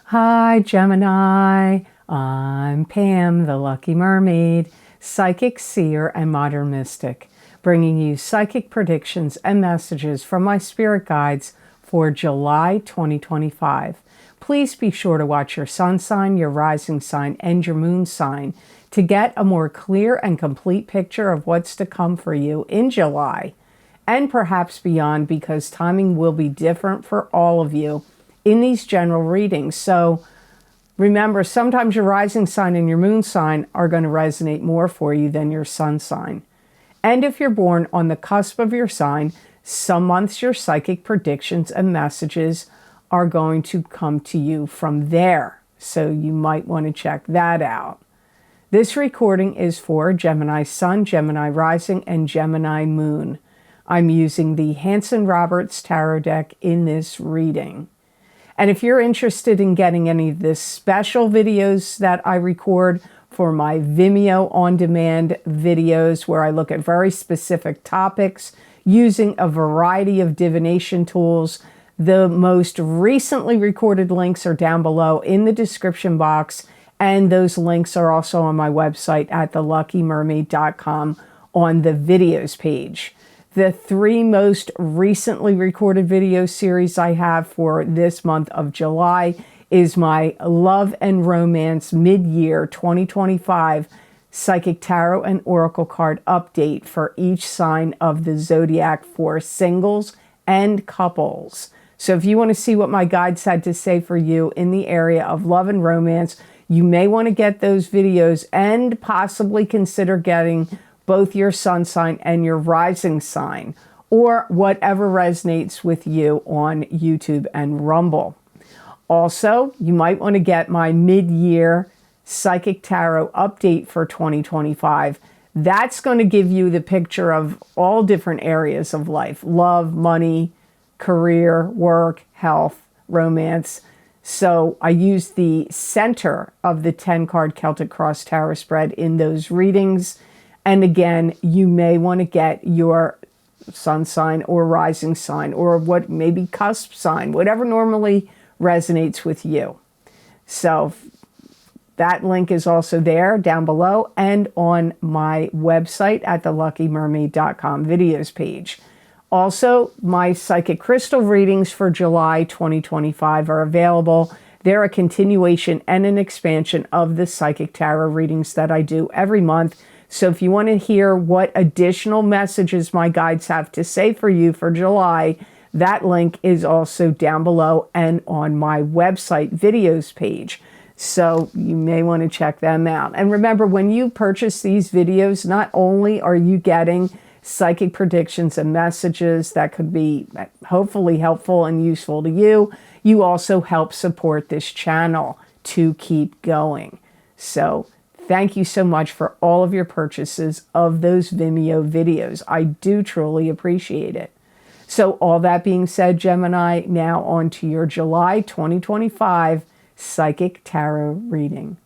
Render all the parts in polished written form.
Hi, Gemini. I'm Pam, the Lucky Mermaid, psychic seer and modern mystic, bringing you psychic predictions and messages from my spirit guides for July 2025. Please be sure to watch your sun sign, your rising sign, and your moon sign to get a more clear and complete picture of what's to come for you in July and perhaps beyond, because timing will be different for all of you in these general readings. So remember, sometimes your rising sign and your moon sign are going to resonate more for you than your sun sign. And if you're born on the cusp of your sign, some months your psychic predictions and messages are going to come to you from there. So you might want to check that out. This recording is for Gemini Sun, Gemini Rising, and Gemini Moon. I'm using the Hanson-Roberts Tarot deck in this reading. And if you're interested in getting any of the special videos that I record for my Vimeo on-demand videos, where I look at very specific topics using a variety of divination tools, the most recently recorded links are down below in the description box, and those links are also on my website at theluckymermaid.com on the videos page. The 3 most recently recorded video series I have for this month of July is my Love and Romance Mid-Year 2025 Psychic Tarot and Oracle card update for each sign of the zodiac for singles and couples. So if you want to see what my guides had to say for you in the area of love and romance, you may want to get those videos and possibly consider getting both your sun sign and your rising sign, or whatever resonates with you on YouTube and Rumble. Also, you might want to get my mid-year Psychic Tarot update for 2025. That's going to give you the picture of all different areas of life: love, money, career, work, health, romance. So I use the center of the 10-card Celtic Cross Tarot spread in those readings. And again, you may want to get your sun sign or rising sign, or what maybe cusp sign, whatever normally resonates with you. So that link is also there down below and on my website at theluckymermaid.com videos page. Also, my psychic crystal readings for July 2025 are available. They're a continuation and an expansion of the psychic tarot readings that I do every month. So if you want to hear what additional messages my guides have to say for you for July, that link is also down below and on my website videos page. So you may want to check them out. And remember, when you purchase these videos, not only are you getting psychic predictions and messages that could be hopefully helpful and useful to you, you also help support this channel to keep going. So thank you so much for all of your purchases of those Vimeo videos. I do truly appreciate it. So all that being said, Gemini, now on to your July 2025 Psychic Tarot reading.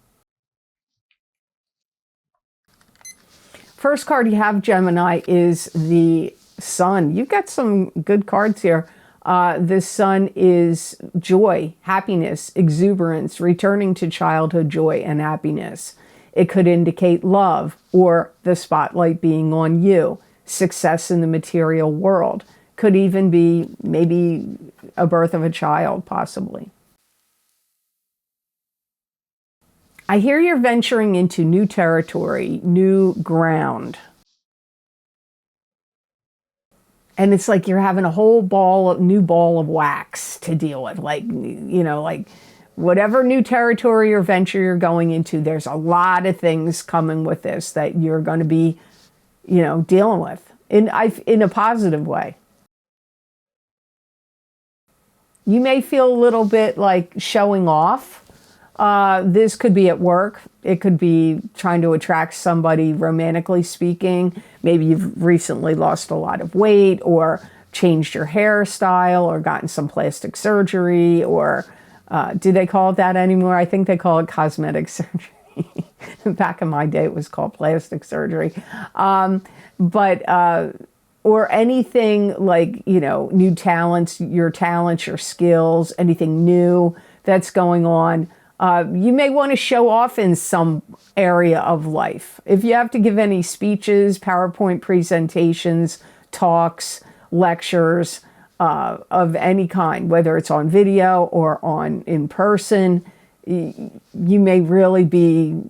First card you have, Gemini, is the Sun. You've got some good cards here. The Sun is joy, happiness, exuberance, returning to childhood joy and happiness. It could indicate love or the spotlight being on you, success in the material world. Could even be maybe a birth of a child, possibly. I hear you're venturing into new territory, new ground. And it's like you're having a whole new ball of wax to deal with. Like, you know, like whatever new territory or venture you're going into, there's a lot of things coming with this that you're going to be, you know, dealing with in a positive way. You may feel a little bit like showing off. This could be at work. It could be trying to attract somebody romantically speaking. Maybe you've recently lost a lot of weight, or changed your hairstyle, or gotten some plastic surgery, or do they call it that anymore? I think they call it cosmetic surgery. Back in my day, it was called plastic surgery. Or anything like, you know, new talents, your skills, anything new that's going on. You may want to show off in some area of life. If you have to give any speeches, PowerPoint presentations, talks, lectures of any kind, whether it's on video or in person, you may really be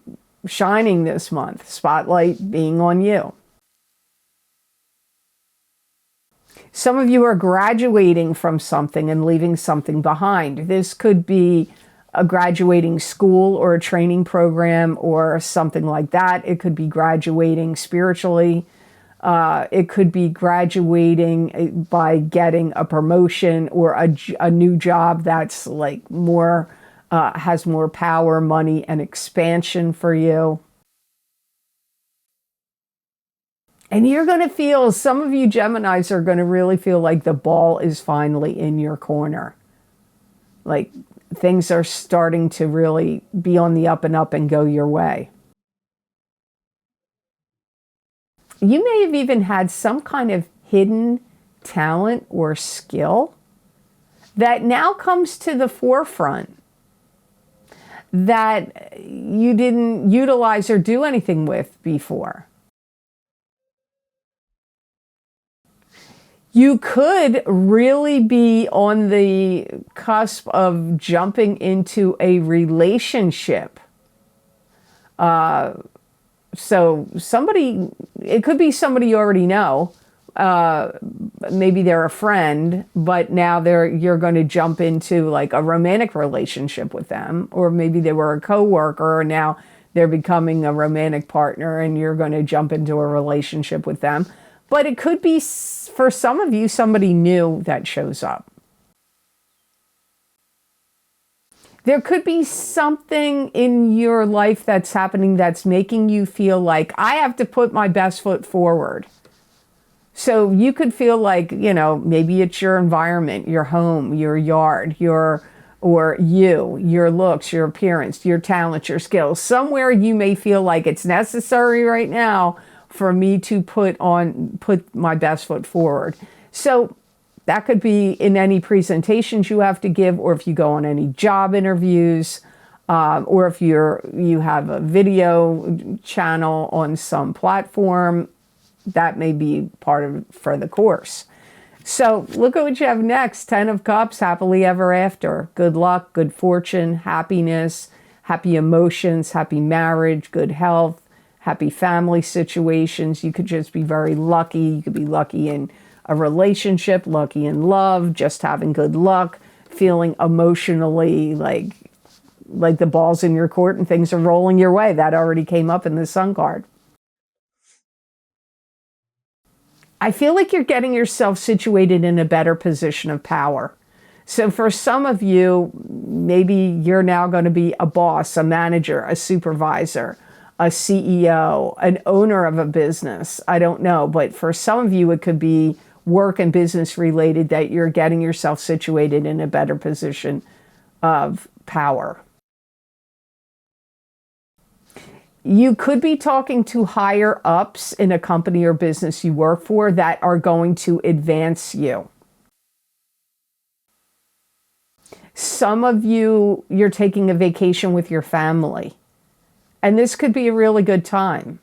shining this month, spotlight being on you. Some of you are graduating from something and leaving something behind. This could be a graduating school or a training program or something like that. It could be graduating spiritually. It could be graduating by getting a promotion or a new job that's like more, has more power, money, and expansion for you. And you're going to feel, some of you Geminis are going to really feel like the ball is finally in your corner. Like things are starting to really be on the up and up and go your way. You may have even had some kind of hidden talent or skill that now comes to the forefront that you didn't utilize or do anything with before. You could really be on the cusp of jumping into a relationship. So somebody, it could be somebody you already know. Maybe they're a friend, but now you're going to jump into like a romantic relationship with them. Or maybe they were a coworker and now they're becoming a romantic partner and you're going to jump into a relationship with them. But it could be, for some of you, somebody new that shows up. There could be something in your life that's happening that's making you feel like, I have to put my best foot forward. So you could feel like, you know, maybe it's your environment, your home, your yard, your looks, your appearance, your talents, your skills. Somewhere you may feel like it's necessary right now for me to put my best foot forward. So that could be in any presentations you have to give, or if you go on any job interviews, or if you have a video channel on some platform, that may be for the course. So look at what you have next. 10 of Cups, happily ever after. Good luck, good fortune, happiness, happy emotions, happy marriage, good health, happy family situations. You could just be very lucky. You could be lucky in a relationship, lucky in love, just having good luck, feeling emotionally like the ball's in your court and things are rolling your way. That already came up in the Sun card. I feel like you're getting yourself situated in a better position of power. So for some of you, maybe you're now going to be a boss, a manager, a supervisor, a CEO, an owner of a business. I don't know. But for some of you, it could be work and business related, that you're getting yourself situated in a better position of power. You could be talking to higher ups in a company or business you work for that are going to advance you. Some of you, you're taking a vacation with your family. And this could be a really good time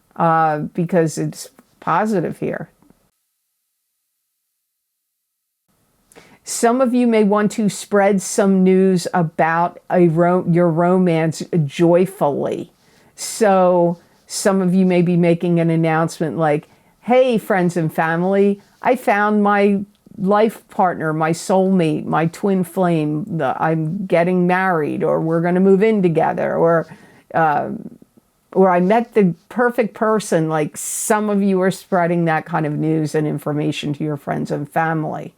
because it's positive here. Some of you may want to spread some news about your romance joyfully. So some of you may be making an announcement like, hey, friends and family, I found my life partner, my soulmate, my twin flame, I'm getting married, or we're going to move in together, or I met the perfect person. Like some of you are spreading that kind of news and information to your friends and family.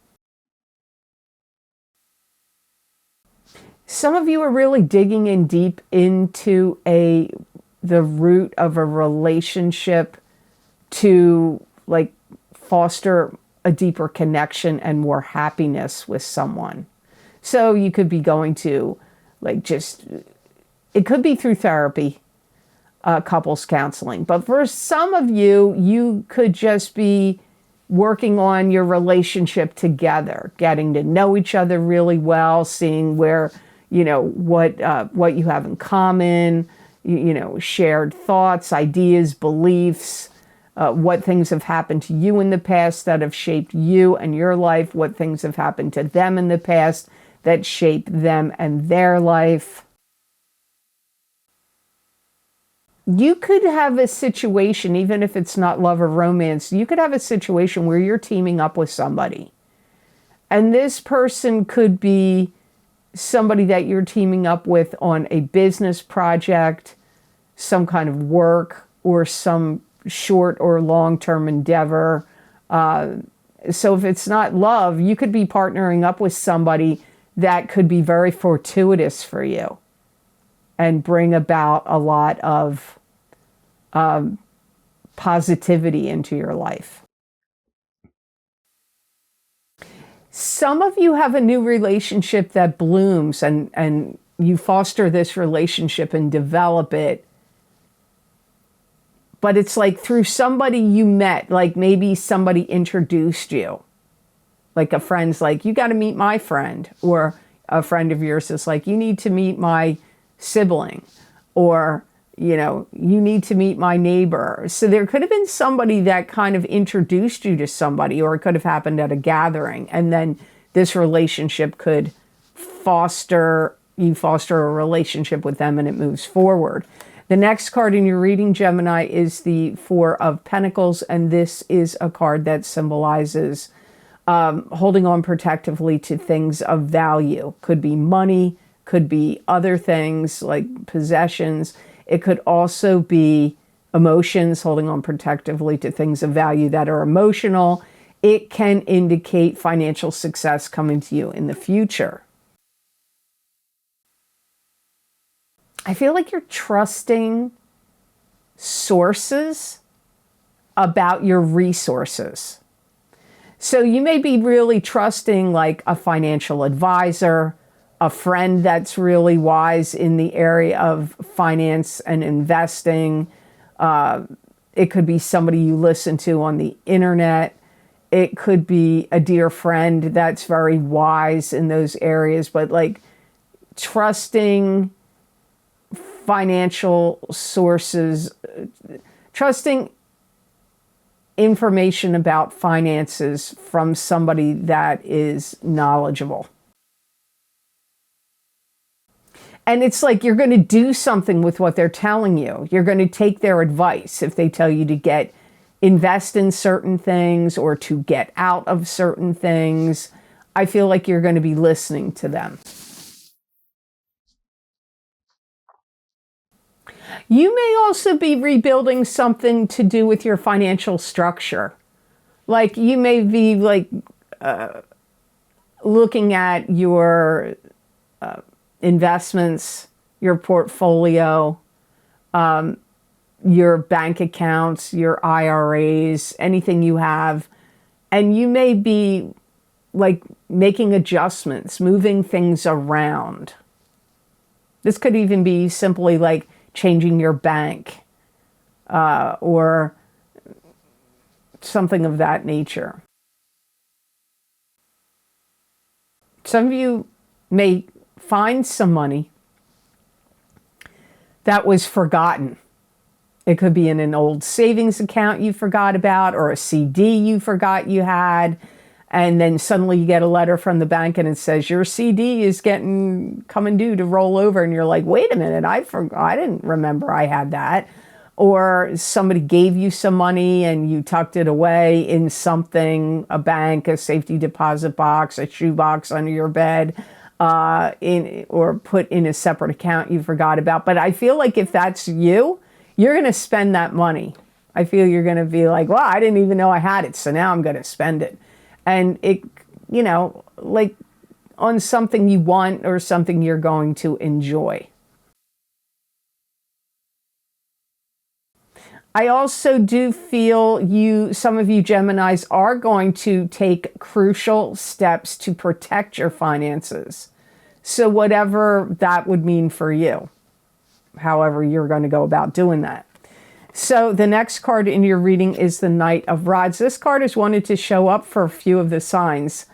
Some of you are really digging in deep into the root of a relationship to like foster a deeper connection and more happiness with someone. So you could be going to it could be through therapy, couples counseling. But for some of you, you could just be working on your relationship together, getting to know each other really well, seeing where what you have in common, shared thoughts, ideas, beliefs, what things have happened to you in the past that have shaped you and your life, what things have happened to them in the past that shape them and their life. You could have a situation, even if it's not love or romance, you could have a situation where you're teaming up with somebody. And this person could be somebody that you're teaming up with on a business project, some kind of work, or some short or long-term endeavor. So if it's not love, you could be partnering up with somebody that could be very fortuitous for you and bring about a lot of positivity into your life. Some of you have a new relationship that blooms, and you foster this relationship and develop it. But it's like through somebody you met, like maybe somebody introduced you. Like a friend's like, you got to meet my friend. Or a friend of yours is like, you need to meet my sibling. Or, you need to meet my neighbor. So there could have been somebody that kind of introduced you to somebody, or it could have happened at a gathering. And then this relationship could foster a relationship with them and it moves forward. The next card in your reading, Gemini, is the Four of Pentacles. And this is a card that symbolizes holding on protectively to things of value. Could be money, could be other things like possessions. It could also be emotions, holding on protectively to things of value that are emotional. It can indicate financial success coming to you in the future. I feel like you're trusting sources about your resources. So you may be really trusting like a financial advisor, a friend that's really wise in the area of finance and investing. It could be somebody you listen to on the internet. It could be a dear friend that's very wise in those areas, but like trusting financial sources, trusting information about finances from somebody that is knowledgeable. And it's like you're going to do something with what they're telling you. You're going to take their advice if they tell you to invest in certain things or to get out of certain things. I feel like you're going to be listening to them. You may also be rebuilding something to do with your financial structure. Like you may be like looking at your investments, your portfolio, your bank accounts, your IRAs, anything you have. And you may be like making adjustments, moving things around. This could even be simply like changing your bank or something of that nature. Some of you may find some money that was forgotten. It could be in an old savings account you forgot about, or a CD you forgot you had. And then suddenly you get a letter from the bank and it says your CD is coming due to roll over. And you're like, wait a minute, I didn't remember I had that. Or somebody gave you some money and you tucked it away in something, a bank, a safety deposit box, a shoebox under your bed, or put in a separate account you forgot about. But I feel like if that's you, you're going to spend that money. I feel you're going to be like, well, I didn't even know I had it, so now I'm going to spend it. And it, like on something you want or something you're going to enjoy. I also do feel some of you Geminis are going to take crucial steps to protect your finances. So whatever that would mean for you, however you're going to go about doing that. So the next card in your reading is the Knight of Rods. This card is wanted to show up for a few of the signs.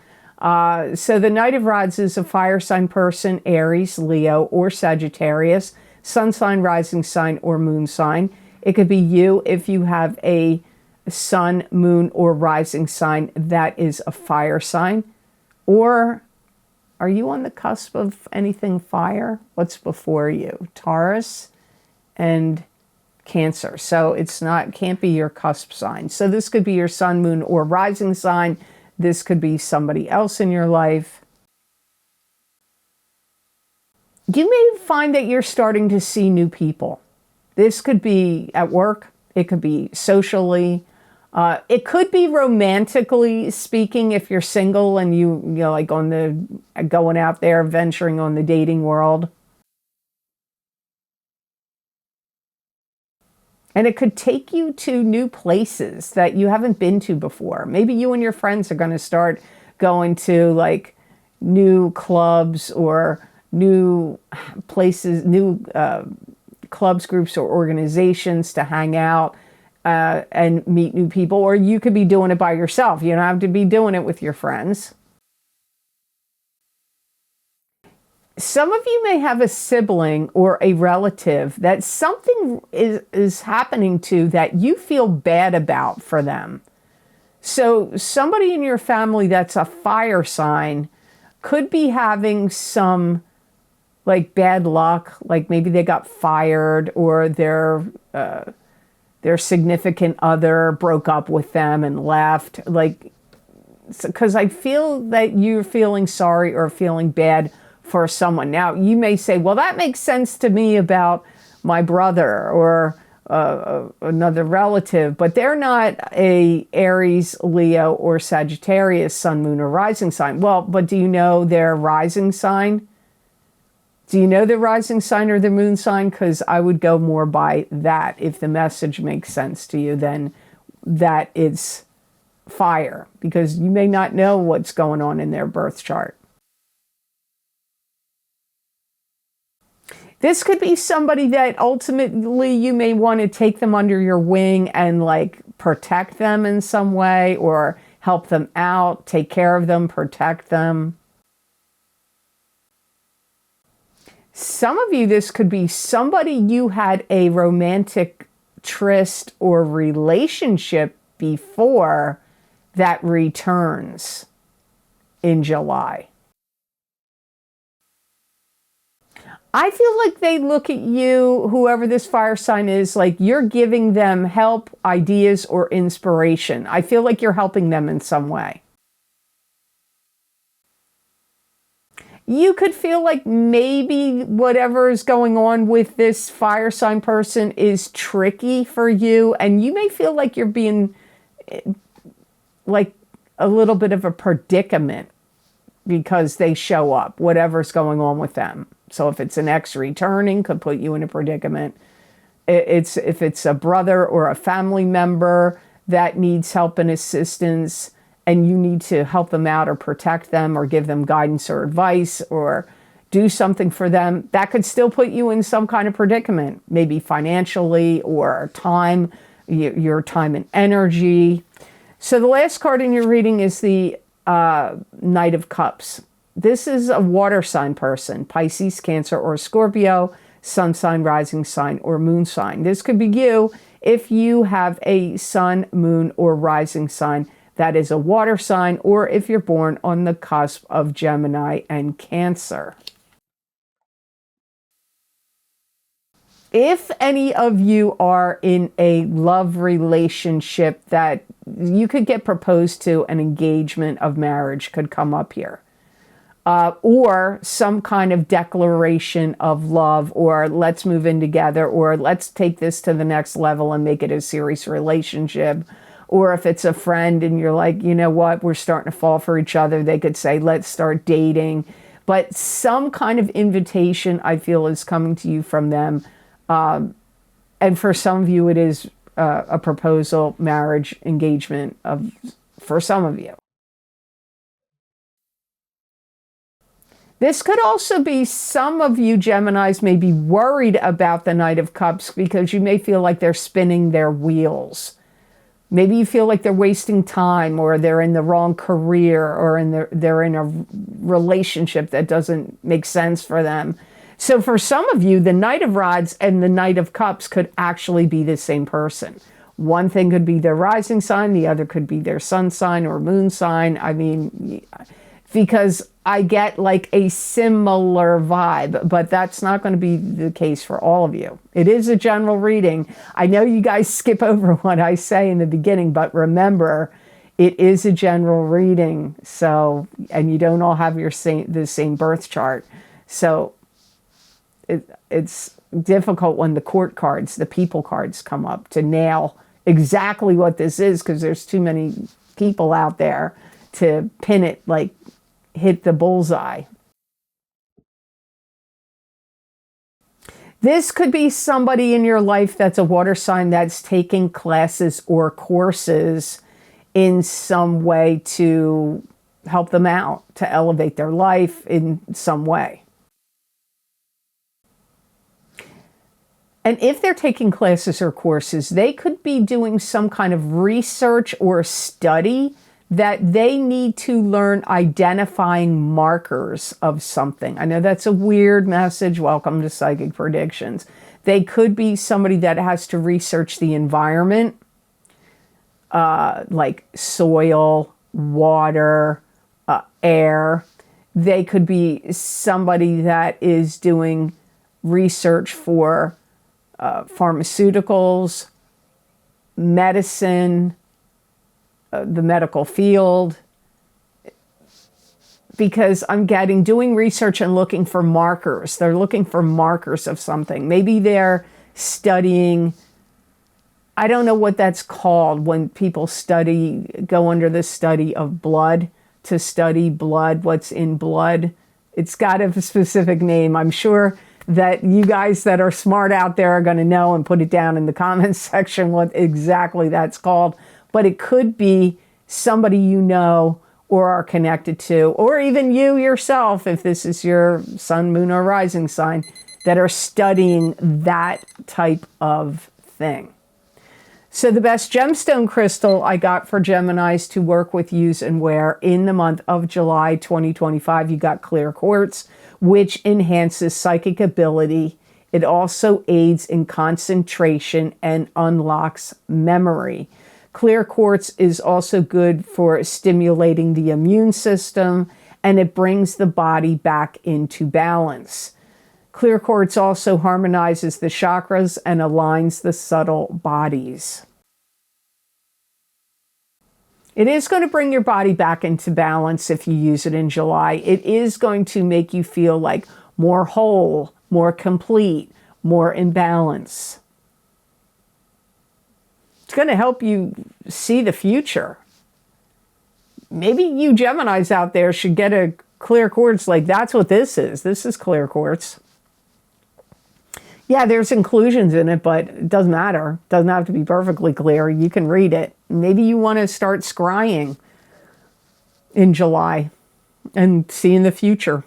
So the Knight of Rods is a fire sign person, Aries, Leo, or Sagittarius, sun sign, rising sign, or moon sign. It could be you if you have a sun, moon, or rising sign that is a fire sign. Or are you on the cusp of anything fire? What's before you? Taurus and Cancer. So can't be your cusp sign. So this could be your sun, moon, or rising sign. This could be somebody else in your life. You may find that you're starting to see new people. This could be at work. It could be socially. It could be romantically speaking if you're single and you know, like going out there, venturing on the dating world. And it could take you to new places that you haven't been to before. Maybe you and your friends are going to start going to like new clubs or new places, new clubs, groups, or organizations to hang out and meet new people. Or you could be doing it by yourself. You don't have to be doing it with your friends. Some of you may have a sibling or a relative that something is happening to that you feel bad about for them. So somebody in your family that's a fire sign could be having some like bad luck, like maybe they got fired or their significant other broke up with them and left. Like, because I feel that you're feeling sorry or feeling bad for someone. Now, you may say, well, that makes sense to me about my brother or another relative, but they're not a Aries, Leo, or Sagittarius sun, moon, or rising sign. Well, but do you know their rising sign? Do you know the rising sign or the moon sign? Because I would go more by that if the message makes sense to you than that it's fire, because you may not know what's going on in their birth chart. This could be somebody that ultimately you may want to take them under your wing and like protect them in some way or help them out, take care of them, protect them. Some of you, this could be somebody you had a romantic tryst or relationship before that returns in July. I feel like they look at you, whoever this fire sign is, like you're giving them help, ideas, or inspiration. I feel like you're helping them in some way. You could feel like maybe whatever is going on with this fire sign person is tricky for you, and you may feel like you're being like a little bit of a predicament because they show up, whatever's going on with them. So if it's an ex returning, could put you in a predicament. If it's a brother or a family member that needs help and assistance, and you need to help them out or protect them or give them guidance or advice or do something for them, that could still put you in some kind of predicament, maybe financially or time, your time and energy. So the last card in your reading is the Knight of Cups. This is a water sign person, Pisces, Cancer, or Scorpio, sun sign, rising sign, or moon sign. This could be you if you have a sun, moon, or rising sign that is a water sign, or if you're born on the cusp of Gemini and Cancer. If any of you are in a love relationship that you could get proposed to, an engagement of marriage could come up here. Or some kind of declaration of love, or let's move in together, or let's take this to the next level and make it a serious relationship. Or if it's a friend and you're like, you know what, we're starting to fall for each other, they could say, let's start dating. But some kind of invitation, I feel, is coming to you from them. And for some of you, it is a proposal, marriage, engagement for some of you. This could also be some of you Geminis may be worried about the Knight of Cups because you may feel like they're spinning their wheels. Maybe you feel like they're wasting time, or they're in the wrong career, or they're in a relationship that doesn't make sense for them. So for some of you, the Knight of Rods and the Knight of Cups could actually be the same person. One thing could be their rising sign, the other could be their sun sign or moon sign. I mean, because I get like a similar vibe, but that's not going to be the case for all of you. It is a general reading. I know you guys skip over what I say in the beginning, but remember, it is a general reading. So, and you don't all have the same birth chart. So it's difficult when the court cards, the people cards come up to nail exactly what this is, because there's too many people out there to pin it, like hit the bullseye. This could be somebody in your life that's a water sign that's taking classes or courses in some way to help them out, to elevate their life in some way. And if they're taking classes or courses, they could be doing some kind of research or study that they need to learn identifying markers of something. I know that's a weird message. Welcome to Psychic Predictions. They could be somebody that has to research the environment, like soil, water, air. They could be somebody that is doing research for pharmaceuticals, medicine, the medical field, because I'm getting doing research and looking for markers. They're looking for markers of something. Maybe they're studying, I don't know what that's called when people study, go under the study of blood, to study blood, what's in blood. It's got a specific name. I'm sure that you guys that are smart out there are going to know and put it down in the comments section what exactly that's called. But it could be somebody you know or are connected to, or even you yourself, if this is your sun, moon, or rising sign, that are studying that type of thing. So the best gemstone crystal I got for Geminis to work with, use, and wear in the month of July 2025, you got clear quartz, which enhances psychic ability. It also aids in concentration and unlocks memory. Clear quartz is also good for stimulating the immune system, and it brings the body back into balance. Clear quartz also harmonizes the chakras and aligns the subtle bodies. It is going to bring your body back into balance if you use it in July. It is going to make you feel like more whole, more complete, more in balance. It's going to help you see the future. Maybe you Geminis out there should get a clear quartz, like that's what this is. This is clear quartz. Yeah, there's inclusions in it, but it doesn't matter. It doesn't have to be perfectly clear. You can read it. Maybe you want to start scrying in July and see in the future.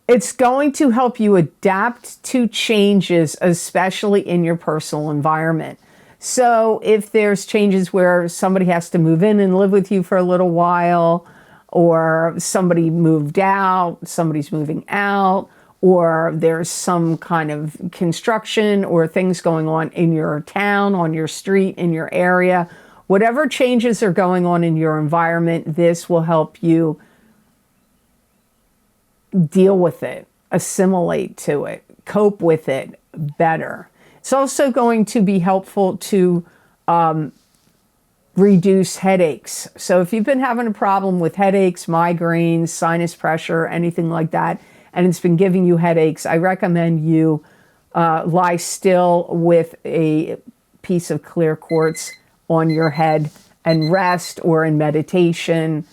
It's going to help you adapt to changes, especially in your personal environment. So if there's changes where somebody has to move in and live with you for a little while, or somebody moved out, somebody's moving out, or there's some kind of construction or things going on in your town, on your street, in your area, whatever changes are going on in your environment, this will help you deal with it, assimilate to it, cope with it better. It's also going to be helpful to reduce headaches. So if you've been having a problem with headaches, migraines, sinus pressure, anything like that, and it's been giving you headaches, I recommend you lie still with a piece of clear quartz on your head and rest, or in meditation,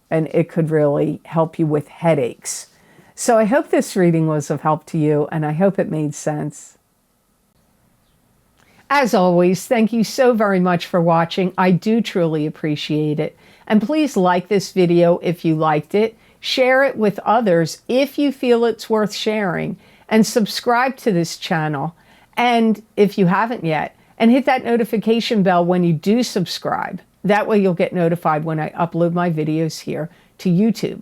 and it could really help you with headaches. So I hope this reading was of help to you, and I hope it made sense. As always, thank you so very much for watching. I do truly appreciate it. And please like this video if you liked it. Share it with others if you feel it's worth sharing. And subscribe to this channel. And if you haven't yet, And hit that notification bell when you do subscribe. That way you'll get notified when I upload my videos here to YouTube.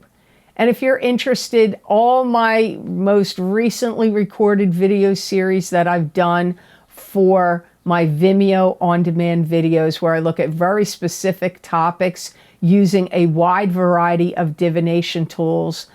And if you're interested, all my most recently recorded video series that I've done for my Vimeo on-demand videos, where I look at very specific topics using a wide variety of divination tools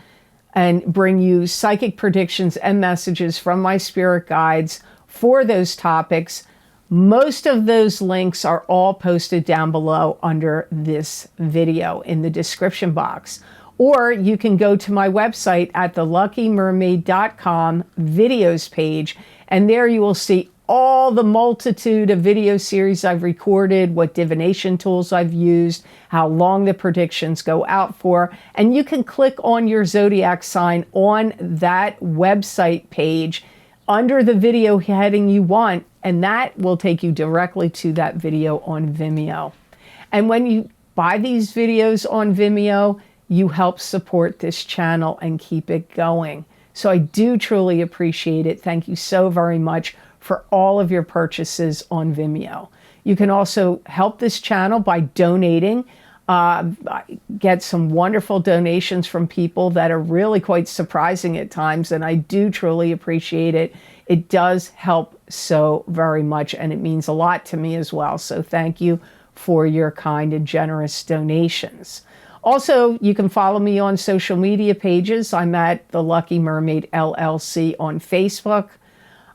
and bring you psychic predictions and messages from my spirit guides for those topics. Most of those links are all posted down below under this video in the description box. Or you can go to my website at theluckymermaid.com videos page, and there you will see all the multitude of video series I've recorded, what divination tools I've used, how long the predictions go out for, and you can click on your zodiac sign on that website page under the video heading you want, and that will take you directly to that video on Vimeo. And when you buy these videos on Vimeo, you help support this channel and keep it going. So I do truly appreciate it. Thank you so very much for all of your purchases on Vimeo. You can also help this channel by donating. Get some wonderful donations from people that are really quite surprising at times, and I do truly appreciate it. It does help so very much, and it means a lot to me as well. So thank you for your kind and generous donations. Also, you can follow me on social media pages. I'm at the Lucky Mermaid LLC on Facebook.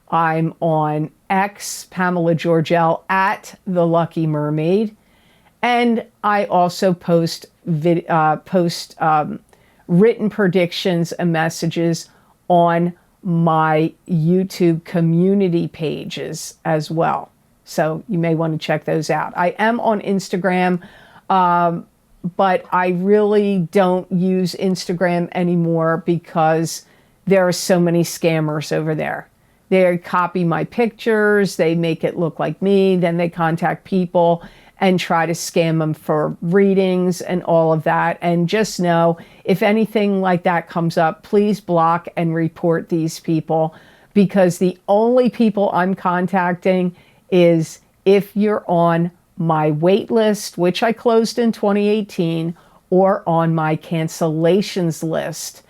I'm on X, Pamela Georgel, at the Lucky Mermaid. And I also post written predictions and messages on my YouTube community pages as well. So you may want to check those out. I am on Instagram, but I really don't use Instagram anymore because there are so many scammers over there. They copy my pictures, they make it look like me, then they contact people and try to scam them for readings and all of that. And just know, if anything like that comes up, please block and report these people, because the only people I'm contacting is if you're on my wait list, which I closed in 2018, or on my cancellations list.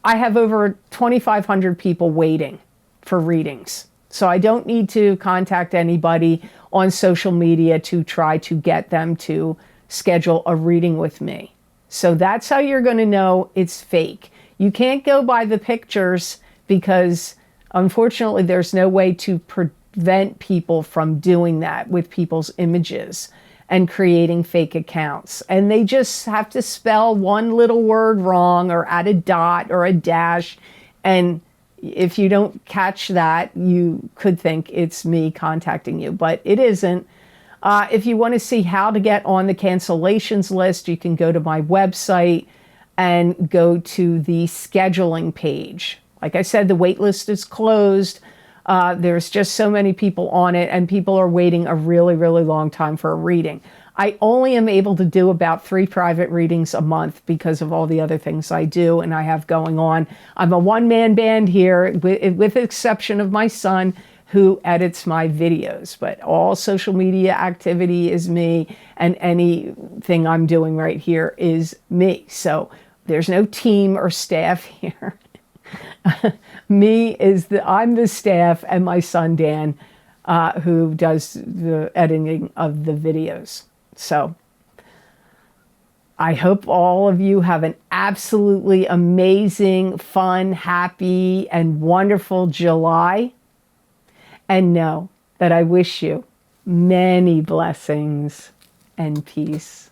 I have over 2,500 people waiting for readings. So I don't need to contact anybody on social media to try to get them to schedule a reading with me. So that's how you're going to know it's fake. You can't go by the pictures because unfortunately there's no way to prevent people from doing that with people's images and creating fake accounts. And they just have to spell one little word wrong or add a dot or a dash, and if you don't catch that, you could think it's me contacting you, but it isn't. If you want to see how to get on the cancellations list, you can go to my website and go to the scheduling page. Like I said, the wait list is closed. There's just so many people on it, and people are waiting a really, really long time for a reading. I only am able to do about 3 private readings a month because of all the other things I do and I have going on. I'm a one-man band here, with the exception of my son, who edits my videos. But all social media activity is me, and anything I'm doing right here is me. So there's no team or staff here. I'm the staff, and my son Dan, who does the editing of the videos. So I hope all of you have an absolutely amazing, fun, happy, and wonderful July. And know that I wish you many blessings and peace.